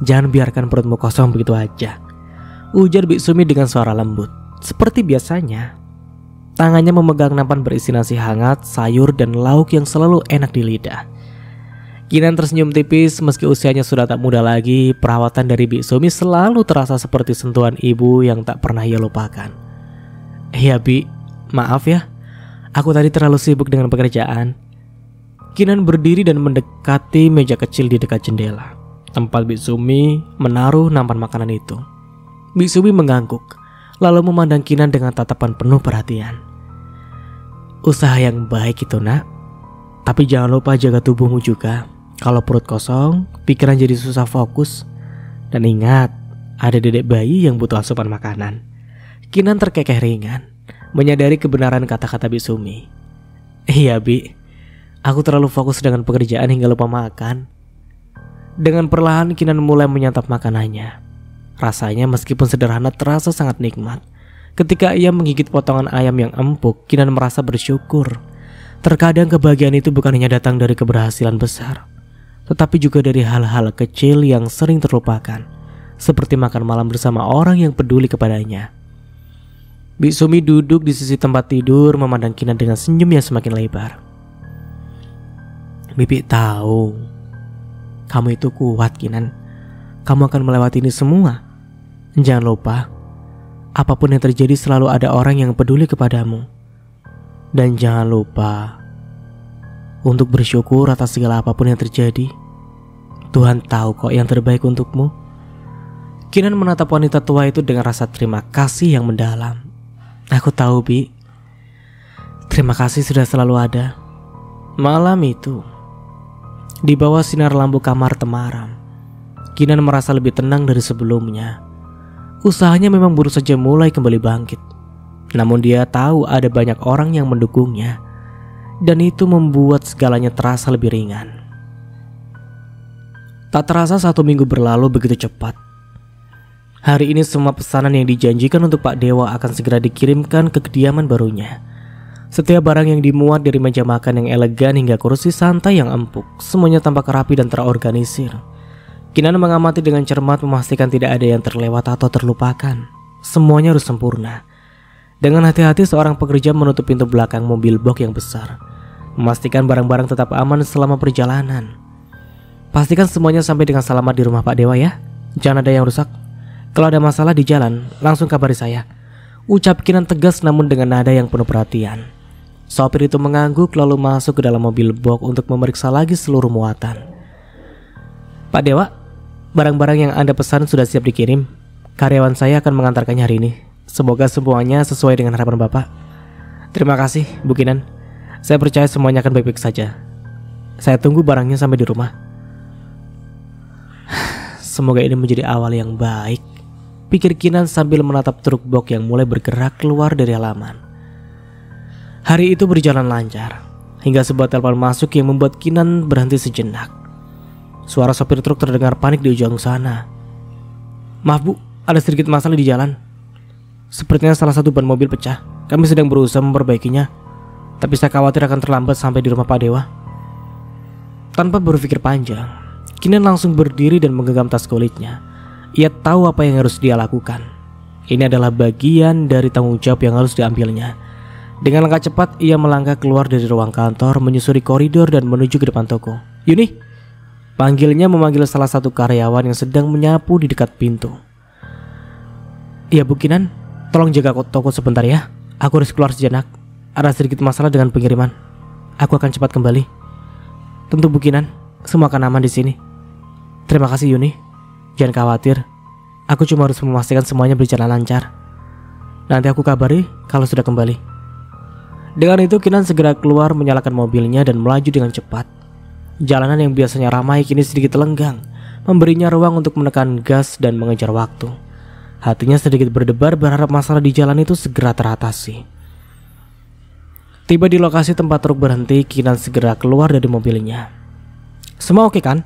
Jangan biarkan perutmu kosong begitu aja," ujar Bi Sumi dengan suara lembut. Seperti biasanya, tangannya memegang nampan berisi nasi hangat, sayur dan lauk yang selalu enak di lidah. Kinan tersenyum tipis. Meski usianya sudah tak muda lagi, perawatan dari Bi Sumi selalu terasa seperti sentuhan ibu yang tak pernah ia lupakan. "Iya Bi, maaf ya, aku tadi terlalu sibuk dengan pekerjaan." Kinan berdiri dan mendekati meja kecil di dekat jendela, tempat Bi Sumi menaruh nampan makanan itu. Bi Sumi mengangguk, lalu memandang Kinan dengan tatapan penuh perhatian. "Usaha yang baik itu nak, tapi jangan lupa jaga tubuhmu juga. Kalau perut kosong, pikiran jadi susah fokus. Dan ingat, ada dedek bayi yang butuh asupan makanan." Kinan terkekeh ringan, menyadari kebenaran kata-kata Bi Sumi. "Iya Bi, aku terlalu fokus dengan pekerjaan hingga lupa makan." Dengan perlahan Kinan mulai menyantap makanannya. Rasanya meskipun sederhana terasa sangat nikmat. Ketika ia menggigit potongan ayam yang empuk, Kinan merasa bersyukur. Terkadang kebahagiaan itu bukan hanya datang dari keberhasilan besar, tetapi juga dari hal-hal kecil yang sering terlupakan, seperti makan malam bersama orang yang peduli kepadanya. Bi Sumi duduk di sisi tempat tidur memandang Kinan dengan senyum yang semakin lebar. "Bibi tahu kamu itu kuat, Kinan. Kamu akan melewati ini semua. Jangan lupa, apapun yang terjadi selalu ada orang yang peduli kepadamu. Dan jangan lupa untuk bersyukur atas segala apapun yang terjadi. Tuhan tahu kok yang terbaik untukmu." Kinan menatap wanita tua itu dengan rasa terima kasih yang mendalam. "Aku tahu Bi, terima kasih sudah selalu ada." Malam itu, di bawah sinar lampu kamar temaram, Kinan merasa lebih tenang dari sebelumnya. Usahanya memang baru saja mulai kembali bangkit, namun dia tahu ada banyak orang yang mendukungnya, dan itu membuat segalanya terasa lebih ringan. Tak terasa 1 minggu berlalu begitu cepat. Hari ini semua pesanan yang dijanjikan untuk Pak Dewa akan segera dikirimkan ke kediaman barunya. Setiap barang yang dimuat dari meja makan yang elegan hingga kursi santai yang empuk, semuanya tampak rapi dan terorganisir. Kinan mengamati dengan cermat, memastikan tidak ada yang terlewat atau terlupakan. Semuanya harus sempurna. Dengan hati-hati seorang pekerja menutup pintu belakang mobil box yang besar, memastikan barang-barang tetap aman selama perjalanan. "Pastikan semuanya sampai dengan selamat di rumah Pak Dewa ya. Jangan ada yang rusak. Kalau ada masalah di jalan, langsung kabari saya," ucap Kinan tegas namun dengan nada yang penuh perhatian. Sopir itu mengangguk lalu masuk ke dalam mobil box untuk memeriksa lagi seluruh muatan. "Pak Dewa, barang-barang yang Anda pesan sudah siap dikirim. Karyawan saya akan mengantarkannya hari ini. Semoga semuanya sesuai dengan harapan Bapak." "Terima kasih Bu Kinan. Saya percaya semuanya akan baik-baik saja. Saya tunggu barangnya sampai di rumah." Semoga ini menjadi awal yang baik, pikir Kinan sambil menatap truk box yang mulai bergerak keluar dari halaman. Hari itu berjalan lancar, hingga sebuah telepon masuk yang membuat Kinan berhenti sejenak. Suara sopir truk terdengar panik di ujung sana. "Maaf Bu, ada sedikit masalah di jalan. Sepertinya salah satu ban mobil pecah. Kami sedang berusaha memperbaikinya, tapi saya khawatir akan terlambat sampai di rumah Pak Dewa." Tanpa berpikir panjang, Kinan langsung berdiri dan menggenggam tas kulitnya. Ia tahu apa yang harus dia lakukan. Ini adalah bagian dari tanggung jawab yang harus diambilnya. Dengan langkah cepat ia melangkah keluar dari ruang kantor, menyusuri koridor dan menuju ke depan toko. "Yuni!" Panggilnya memanggil salah satu karyawan yang sedang menyapu di dekat pintu. "Iya Bu Kinan, tolong jaga toko sebentar ya. Aku harus keluar sejenak. Ada sedikit masalah dengan pengiriman. Aku akan cepat kembali." "Tentu Bu Kinan, semua akan aman di sini." "Terima kasih Yuni. Jangan khawatir. Aku cuma harus memastikan semuanya berjalan lancar. Nanti aku kabari kalau sudah kembali." Dengan itu Kinan segera keluar menyalakan mobilnya dan melaju dengan cepat. Jalanan yang biasanya ramai kini sedikit lenggang, memberinya ruang untuk menekan gas dan mengejar waktu. Hatinya sedikit berdebar berharap masalah di jalan itu segera teratasi. Tiba di lokasi tempat truk berhenti, Kinan segera keluar dari mobilnya. "Semua oke kan?"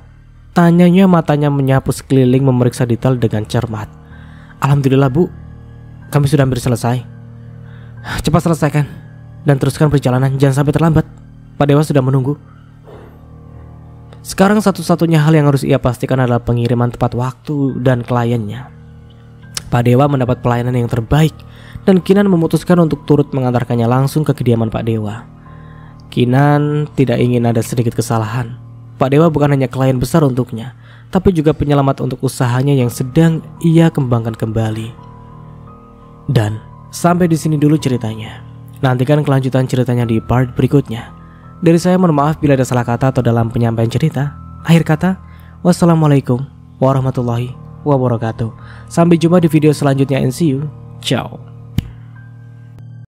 tanyanya, matanya menyapu sekeliling memeriksa detail dengan cermat. "Alhamdulillah Bu, kami sudah hampir selesai." "Cepat selesaikan dan teruskan perjalanan, jangan sampai terlambat. Pak Dewa sudah menunggu." Sekarang satu-satunya hal yang harus ia pastikan adalah pengiriman tepat waktu dan kliennya. Pak Dewa mendapat pelayanan yang terbaik dan Kinan memutuskan untuk turut mengantarkannya langsung ke kediaman Pak Dewa. Kinan tidak ingin ada sedikit kesalahan. Pak Dewa bukan hanya klien besar untuknya, tapi juga penyelamat untuk usahanya yang sedang ia kembangkan kembali. Dan sampai di sini dulu ceritanya. Nantikan kelanjutan ceritanya di part berikutnya. Dari saya mohon maaf bila ada salah kata atau dalam penyampaian cerita. Akhir kata, wassalamualaikum warahmatullahi wabarakatuh. Sampai jumpa di video selanjutnya and see you. Ciao.